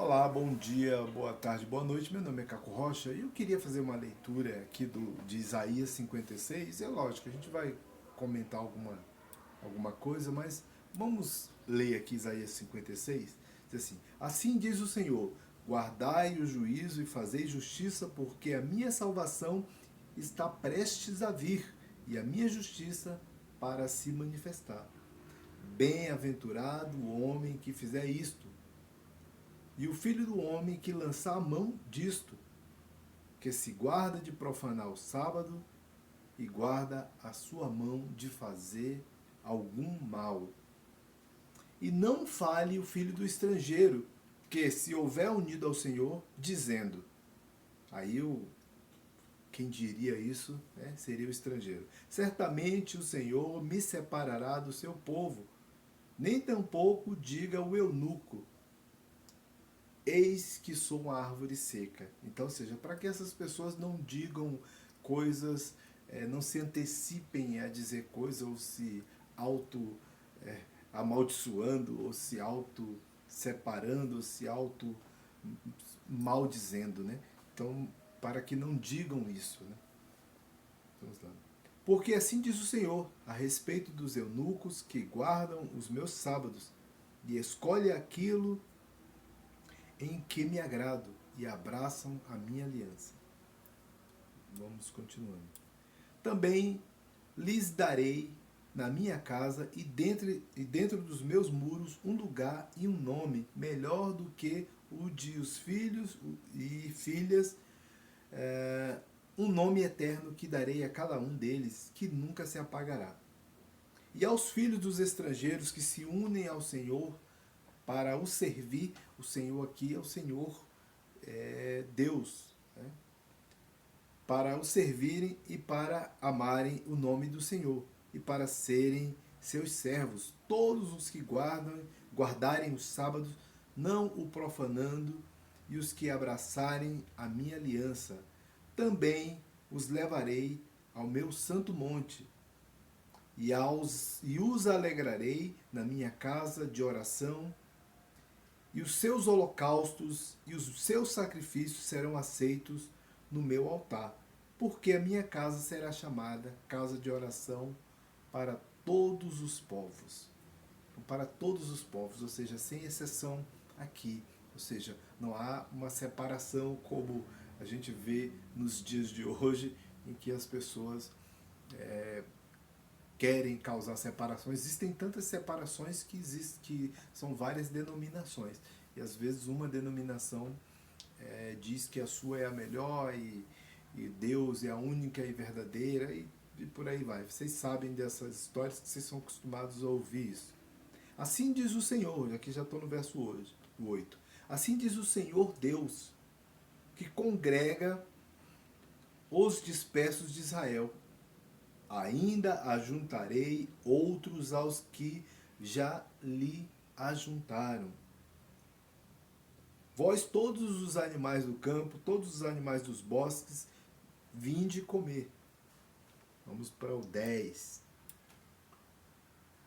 Olá, bom dia, boa tarde, boa noite. Meu nome é Caco Rocha e eu queria fazer uma leitura aqui de Isaías 56. É lógico, a gente vai comentar alguma coisa, mas vamos ler aqui Isaías 56. Diz assim diz o Senhor, guardai o juízo e fazei justiça, porque a minha salvação está prestes a vir e a minha justiça para se manifestar. Bem-aventurado o homem que fizer isto, e o filho do homem que lançar a mão disto, que se guarda de profanar o sábado e guarda a sua mão de fazer algum mal. E não fale o filho do estrangeiro, que se houver unido ao Senhor, dizendo, aí quem diria isso, né, seria o estrangeiro. Certamente o Senhor me separará do seu povo, nem tampouco diga o eunuco, eis que sou uma árvore seca. Então, ou seja, para que essas pessoas não digam coisas, não se antecipem a dizer coisas ou se auto amaldiçoando, ou se auto separando, ou se auto maldizendo, né? Então, para que não digam isso, né? Vamos lá. Porque assim diz o Senhor a respeito dos eunucos que guardam os meus sábados e escolhe aquilo em que me agrado e abraçam a minha aliança. Vamos continuando. Também lhes darei na minha casa e dentro dos meus muros um lugar e um nome melhor do que o de os filhos e filhas, um nome eterno que darei a cada um deles, que nunca se apagará. E aos filhos dos estrangeiros que se unem ao Senhor para o servir, o Senhor aqui é o Senhor Deus, né? Para o servirem e para amarem o nome do Senhor, e para serem seus servos, todos os que guardarem os sábados, não o profanando, e os que abraçarem a minha aliança, também os levarei ao meu santo monte, e os alegrarei na minha casa de oração, e os seus holocaustos e os seus sacrifícios serão aceitos no meu altar, porque a minha casa será chamada casa de oração para todos os povos. Para todos os povos, ou seja, sem exceção aqui. Ou seja, não há uma separação como a gente vê nos dias de hoje, em que as pessoas querem causar separações. Existem tantas separações que são várias denominações. E às vezes uma denominação diz que a sua é a melhor e Deus é a única e verdadeira e por aí vai. Vocês sabem dessas histórias que vocês são acostumados a ouvir isso. Assim diz o Senhor, aqui já estou no verso 8. Assim diz o Senhor Deus, que congrega os dispersos de Israel. Ainda ajuntarei outros aos que já lhe ajuntaram. Vós todos os animais do campo, todos os animais dos bosques, vinde comer. Vamos para o 10.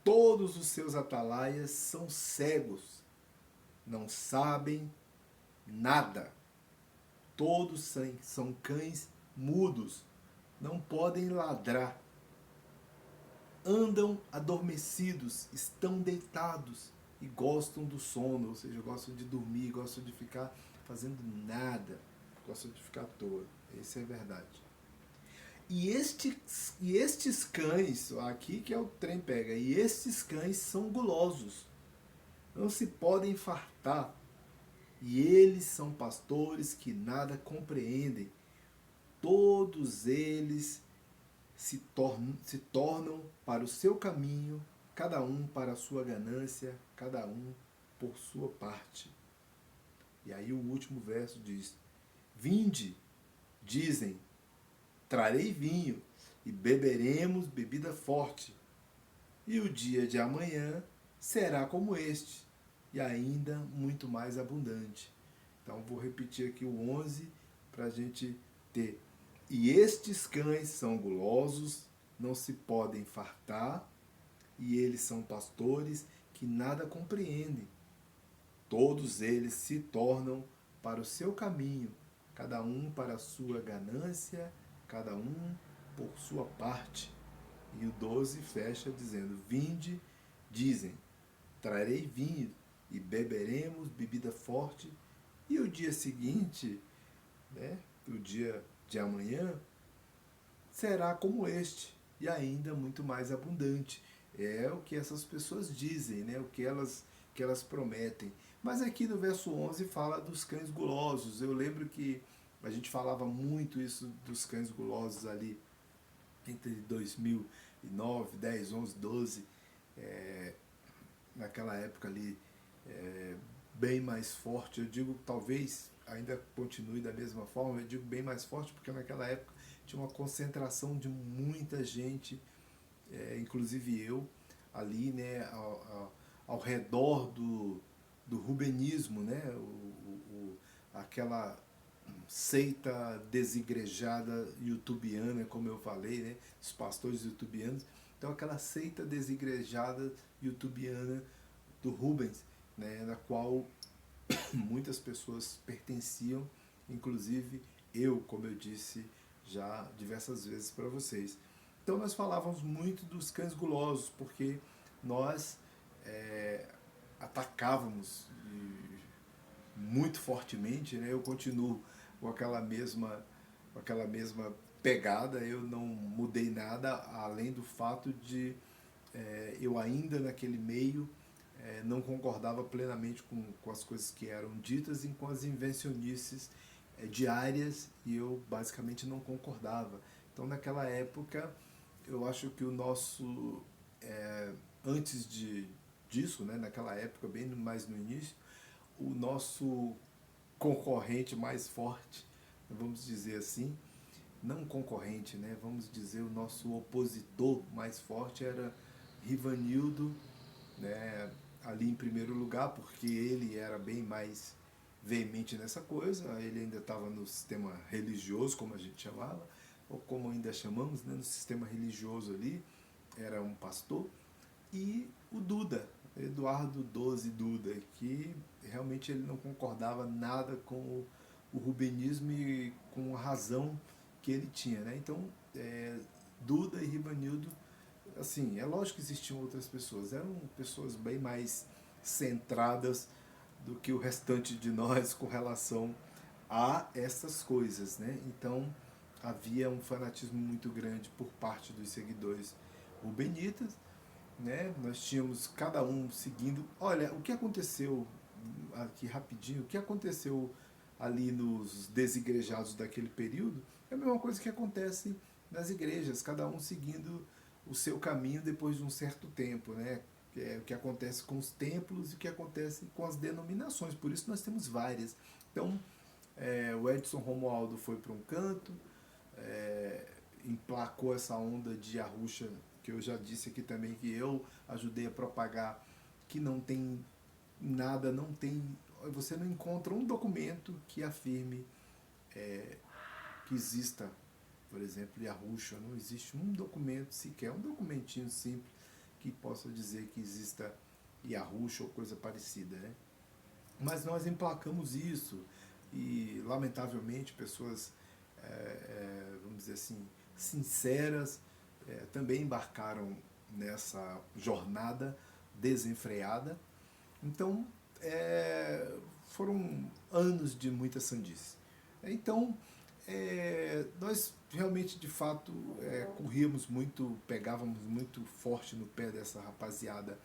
Todos os seus atalaias são cegos, não sabem nada. Todos são cães mudos, não podem ladrar. Andam adormecidos, estão deitados e gostam do sono, ou seja, gostam de dormir, gostam de ficar fazendo nada, gostam de ficar à toa. Isso é verdade. E estes cães, aqui que é o trem pega, e estes cães são gulosos, não se podem fartar, e eles são pastores que nada compreendem. Todos eles se tornam para o seu caminho, cada um para a sua ganância, cada um por sua parte. E aí o último verso diz: Vinde, dizem, trarei vinho e beberemos bebida forte. E o dia de amanhã será como este, e ainda muito mais abundante. Então vou repetir aqui o 11 para a gente ter. E estes cães são gulosos, não se podem fartar, e eles são pastores que nada compreendem. todos eles se tornam para o seu caminho, cada um para a sua ganância, cada um por sua parte. E o 12 fecha dizendo: Vinde, dizem, trarei vinho e beberemos bebida forte, e o dia seguinte, né, o dia de amanhã, será como este, e ainda muito mais abundante. É o que essas pessoas dizem, né? O que elas prometem. Mas aqui no verso 11 fala dos cães gulosos. Eu lembro que a gente falava muito isso dos cães gulosos ali entre 2009, 10, 11, 12, naquela época ali, é, bem mais forte. Eu digo, talvez ainda continue da mesma forma, eu digo bem mais forte porque naquela época tinha uma concentração de muita gente, inclusive eu, ali, né, ao redor do rubenismo, né, aquela seita desigrejada youtubiana, como eu falei, né, os pastores youtubianos. Então aquela seita desigrejada youtubiana do Rubens, né, na qual muitas pessoas pertenciam, inclusive eu, como eu disse já diversas vezes para vocês. Então nós falávamos muito dos cães gulosos, porque nós atacávamos muito fortemente, né? Eu continuo com aquela mesma pegada, eu não mudei nada, além do fato de eu ainda naquele meio não concordava plenamente com as coisas que eram ditas e com as invencionices diárias, e eu basicamente não concordava. Então naquela época eu acho que o nosso antes disso, né, naquela época, bem mais no início, o nosso concorrente mais forte, vamos dizer assim, não concorrente, né, vamos dizer, o nosso opositor mais forte era Rivanildo, né, ali em primeiro lugar, porque ele era bem mais veemente nessa coisa, ele ainda estava no sistema religioso, como a gente chamava, ou como ainda chamamos, né, no sistema religioso ali, era um pastor, e o Duda, Eduardo Doze Duda, que realmente ele não concordava nada com o rubenismo e com a razão que ele tinha, né? Então, Duda e Rivanildo, assim, é lógico que existiam outras pessoas, eram pessoas bem mais centradas do que o restante de nós com relação a essas coisas, né? Então, havia um fanatismo muito grande por parte dos seguidores rubenitas, né? Nós tínhamos cada um seguindo. Olha, o que aconteceu aqui rapidinho, o que aconteceu ali nos desigrejados daquele período é a mesma coisa que acontece nas igrejas, cada um seguindo o seu caminho depois de um certo tempo, né? É o que acontece com os templos e o que acontece com as denominações. Por isso nós temos várias. Então, o Edson Romualdo foi para um canto, emplacou essa onda de Arusha, que eu já disse aqui também, que eu ajudei a propagar, que não tem nada, não tem, você não encontra um documento que afirme que exista, por exemplo, Yahusha. Não existe um documento sequer, um documentinho simples que possa dizer que exista Yahusha ou coisa parecida, né? Mas nós emplacamos isso e, lamentavelmente, pessoas, vamos dizer assim, sinceras, também embarcaram nessa jornada desenfreada. Então, foram anos de muita sandice. Então, nós realmente, de fato, corríamos muito, pegávamos muito forte no pé dessa rapaziada,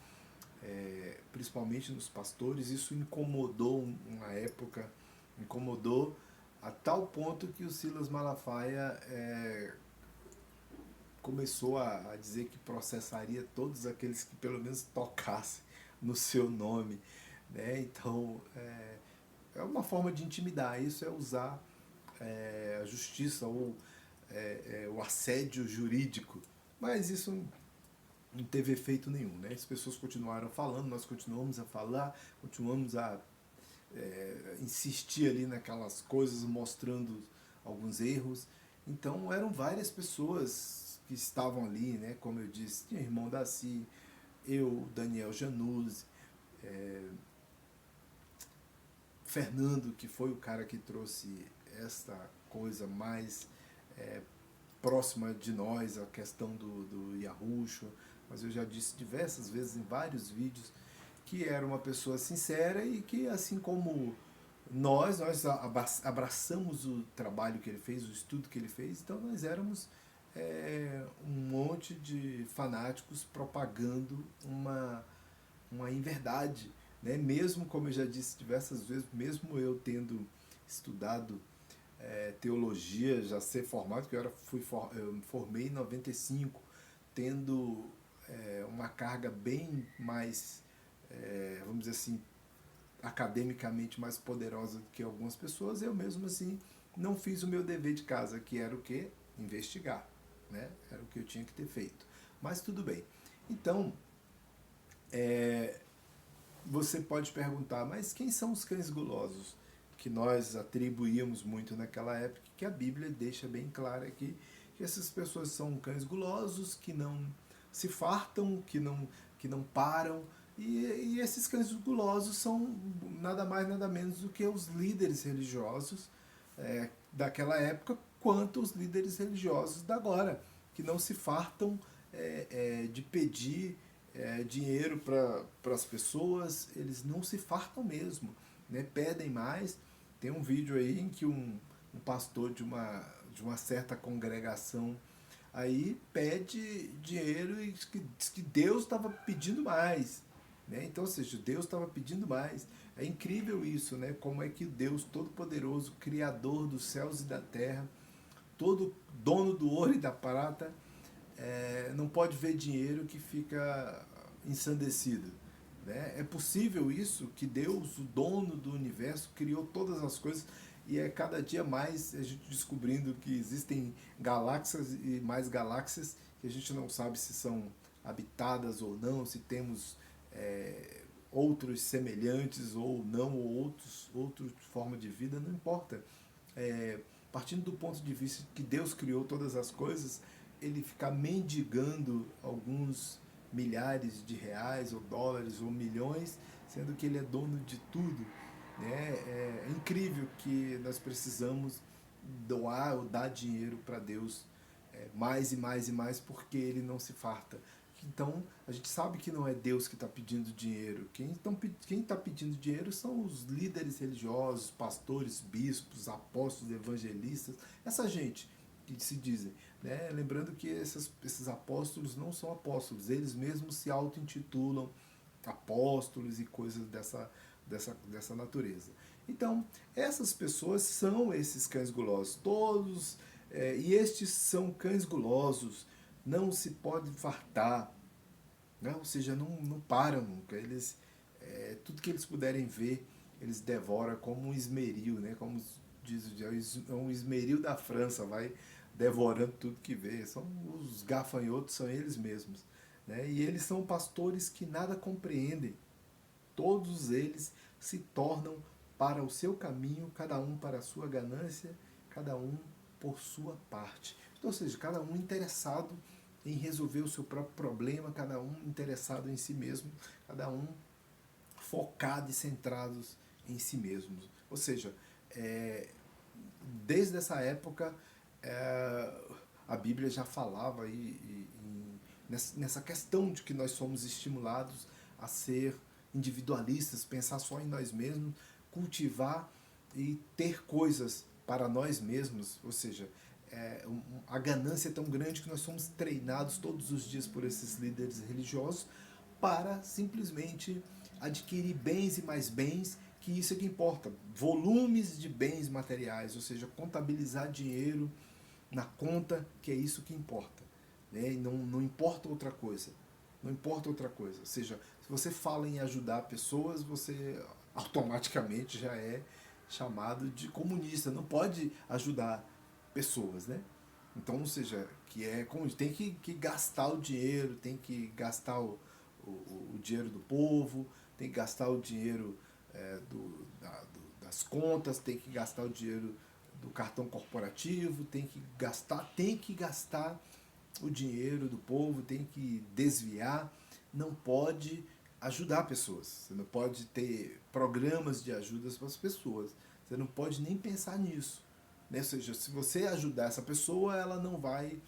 principalmente nos pastores. Isso incomodou uma época, incomodou a tal ponto que o Silas Malafaia começou a dizer que processaria todos aqueles que pelo menos tocassem no seu nome, né? Então, é uma forma de intimidar. Isso é usar a justiça ou o assédio jurídico. Mas isso não teve efeito nenhum, né? As pessoas continuaram falando, nós continuamos a falar, continuamos a insistir ali naquelas coisas, mostrando alguns erros. Então eram várias pessoas que estavam ali, né? Como eu disse, tinha o irmão Daci, eu, Daniel Januzzi, Fernando, que foi o cara que trouxe esta coisa mais próxima de nós, a questão do Yahushua, mas eu já disse diversas vezes em vários vídeos que era uma pessoa sincera e que, assim como nós abraçamos o trabalho que ele fez, o estudo que ele fez, então nós éramos um monte de fanáticos propagando uma inverdade, né? Mesmo, como eu já disse diversas vezes, mesmo eu tendo estudado teologia, já ser formado, que eu me formei em 95, tendo uma carga bem mais, vamos dizer assim, academicamente mais poderosa do que algumas pessoas, eu mesmo assim não fiz o meu dever de casa, que era o quê? Investigar, né? Era o que eu tinha que ter feito. Mas tudo bem. Então, você pode perguntar, mas quem são os cães gulosos? Que nós atribuíamos muito naquela época, que a Bíblia deixa bem claro aqui, que essas pessoas são cães gulosos, que não se fartam, que não param, e esses cães gulosos são nada mais, nada menos do que os líderes religiosos daquela época, quanto os líderes religiosos da agora, que não se fartam de pedir dinheiro para as pessoas, eles não se fartam mesmo, né? Pedem mais. Tem um vídeo aí em que um pastor de uma certa congregação aí pede dinheiro e diz que Deus estava pedindo mais, né? Então, ou seja, Deus estava pedindo mais. É incrível isso, né? Como é que Deus Todo-Poderoso, Criador dos céus e da terra, todo dono do ouro e da prata, não pode ver dinheiro que fica ensandecido, né? É possível isso, que Deus, o dono do universo, criou todas as coisas, e cada dia mais a gente descobrindo que existem galáxias e mais galáxias que a gente não sabe se são habitadas ou não, se temos outros semelhantes ou não, ou outra forma de vida, não importa. Partindo do ponto de vista que Deus criou todas as coisas, ele ficar mendigando alguns milhares de reais ou dólares ou milhões, sendo que ele é dono de tudo, né? É incrível que nós precisamos doar ou dar dinheiro para Deus mais e mais e mais, porque ele não se farta. Então, a gente sabe que não é Deus que está pedindo dinheiro. Quem está pedindo dinheiro são os líderes religiosos, pastores, bispos, apóstolos, evangelistas, essa gente que se dizem, né? Lembrando que esses apóstolos não são apóstolos, eles mesmos se auto-intitulam apóstolos e coisas dessa natureza. Então, essas pessoas são esses cães gulosos, todos, e estes são cães gulosos, não se pode fartar, né? Ou seja, não param nunca, eles, tudo que eles puderem ver, eles devoram como um esmeril, né? Como diz é um esmeril da França, vai devorando tudo que vê. São os gafanhotos, são eles mesmos, né? E eles são pastores que nada compreendem. Todos eles se tornam para o seu caminho, cada um para a sua ganância, cada um por sua parte. Então, ou seja, cada um interessado em resolver o seu próprio problema, cada um interessado em si mesmo, cada um focado e centrados em si mesmos. Ou seja, desde essa época, a Bíblia já falava nessa questão de que nós somos estimulados a ser individualistas, pensar só em nós mesmos, cultivar e ter coisas para nós mesmos, ou seja, a ganância é tão grande que nós somos treinados todos os dias por esses líderes religiosos para simplesmente adquirir bens e mais bens, que isso é que importa, volumes de bens materiais, ou seja, contabilizar dinheiro na conta, que é isso que importa, né? E não importa outra coisa, não importa outra coisa, ou seja, se você fala em ajudar pessoas, você automaticamente já é chamado de comunista, não pode ajudar pessoas, né? Então, ou seja, tem que gastar o dinheiro, tem que gastar o dinheiro do povo, tem que gastar o dinheiro das contas, tem que gastar o dinheiro do cartão corporativo, tem que gastar o dinheiro do povo, tem que desviar, não pode ajudar pessoas. Você não pode ter programas de ajudas para as pessoas. Você não pode nem pensar nisso. Né? Ou seja, se você ajudar essa pessoa, ela não vai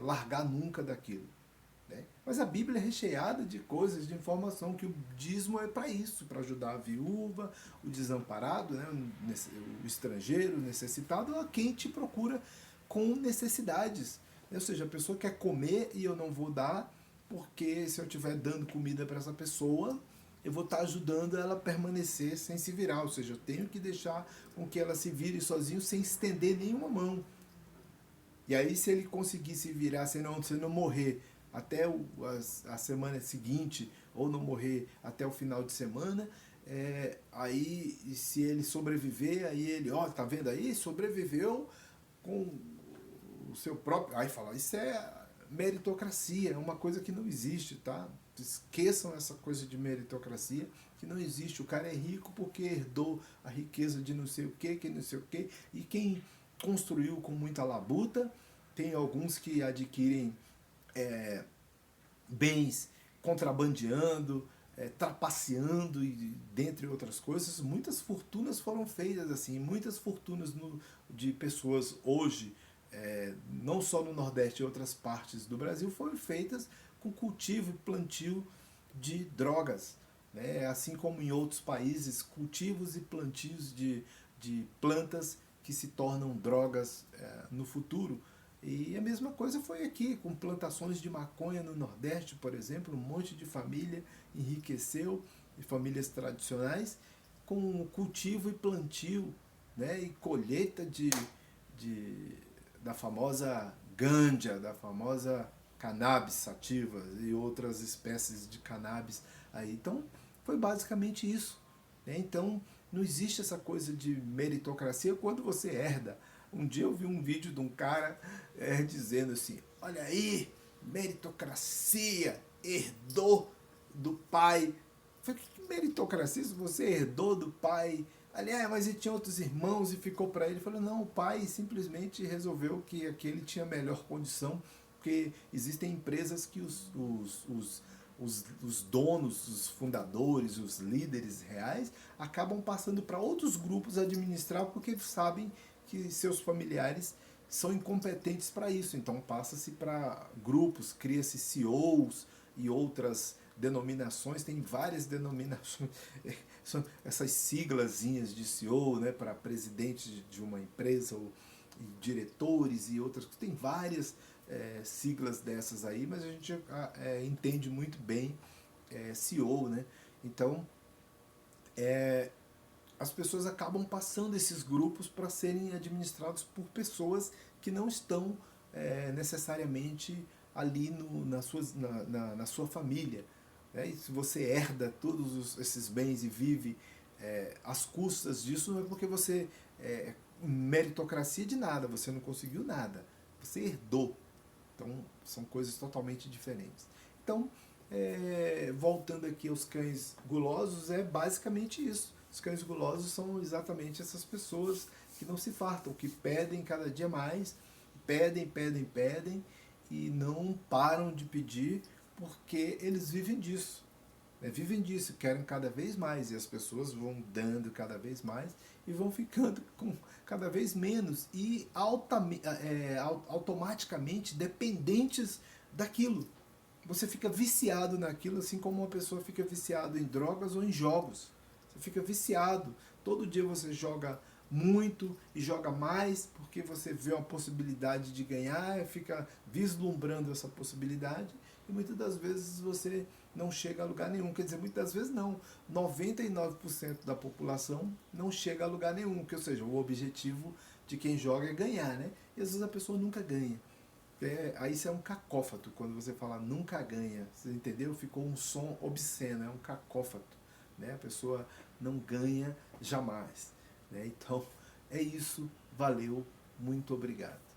largar nunca daquilo. Né? Mas a Bíblia é recheada de coisas, de informação, que o dízimo é para isso, para ajudar a viúva, o desamparado, né? O estrangeiro, o necessitado, a quem te procura com necessidades. Ou seja, a pessoa quer comer e eu não vou dar, porque se eu estiver dando comida para essa pessoa, eu vou estar ajudando ela a permanecer sem se virar. Ou seja, eu tenho que deixar com que ela se vire sozinho sem estender nenhuma mão. E aí, se ele conseguir se virar, se não morrer até a semana seguinte, ou não morrer até o final de semana, aí, se ele sobreviver, aí ele, ó, tá vendo aí? Sobreviveu com o seu próprio... Aí fala, isso é meritocracia, é uma coisa que não existe, tá? Esqueçam essa coisa de meritocracia, que não existe. O cara é rico porque herdou a riqueza de não sei o que não sei o que, e quem construiu com muita labuta, tem alguns que adquirem bens contrabandeando, trapaceando, e dentre outras coisas. Muitas fortunas foram feitas assim, muitas fortunas de pessoas hoje, não só no Nordeste e outras partes do Brasil, foram feitas com cultivo e plantio de drogas. Né? Assim como em outros países, cultivos e plantios de plantas que se tornam drogas no futuro. E a mesma coisa foi aqui, com plantações de maconha no Nordeste, por exemplo. Um monte de família enriqueceu, e famílias tradicionais, com cultivo e plantio, né? E colheita da famosa ganja, da famosa cannabis sativa e outras espécies de cannabis aí. Então, foi basicamente isso. Né? Então, não existe essa coisa de meritocracia quando você herda. Um dia eu vi um vídeo de um cara dizendo assim, olha aí, meritocracia, herdou do pai. Eu falei, que meritocracia se você herdou do pai? Aliás, mas ele tinha outros irmãos e ficou para ele. Ele falou, não, o pai simplesmente resolveu que aquele tinha melhor condição, porque existem empresas que os donos, os fundadores, os líderes reais, acabam passando para outros grupos administrar, porque sabem que seus familiares são incompetentes para isso. Então passa-se para grupos, cria-se CEOs e outras denominações, tem várias denominações, são essas siglazinhas de CEO, né, para presidente de uma empresa, ou diretores e outras, tem várias siglas dessas aí, mas a gente entende muito bem CEO, né? Então, as pessoas acabam passando esses grupos para serem administrados por pessoas que não estão necessariamente ali na sua família. Né? E se você herda todos esses bens e vive às custas disso, não é porque você... meritocracia de nada, você não conseguiu nada, você herdou. Então, são coisas totalmente diferentes. Então, voltando aqui aos cães gulosos, é basicamente isso. Os cães gulosos são exatamente essas pessoas que não se fartam, que pedem cada dia mais, pedem, e não param de pedir, porque eles vivem disso. Vivem disso, querem cada vez mais, e as pessoas vão dando cada vez mais e vão ficando com cada vez menos e automaticamente dependentes daquilo. Você fica viciado naquilo, assim como uma pessoa fica viciada em drogas ou em jogos. Você fica viciado. Todo dia você joga muito e joga mais porque você vê uma possibilidade de ganhar, fica vislumbrando essa possibilidade, e muitas das vezes você não chega a lugar nenhum. Quer dizer, muitas das vezes não. 99% da população não chega a lugar nenhum. Que, ou seja, o objetivo de quem joga é ganhar, né? E às vezes a pessoa nunca ganha. Aí isso é um cacófato, quando você fala nunca ganha. Você entendeu? Ficou um som obsceno, é um cacófato. Né? A pessoa não ganha jamais. Né? Então, é isso. Valeu. Muito obrigado.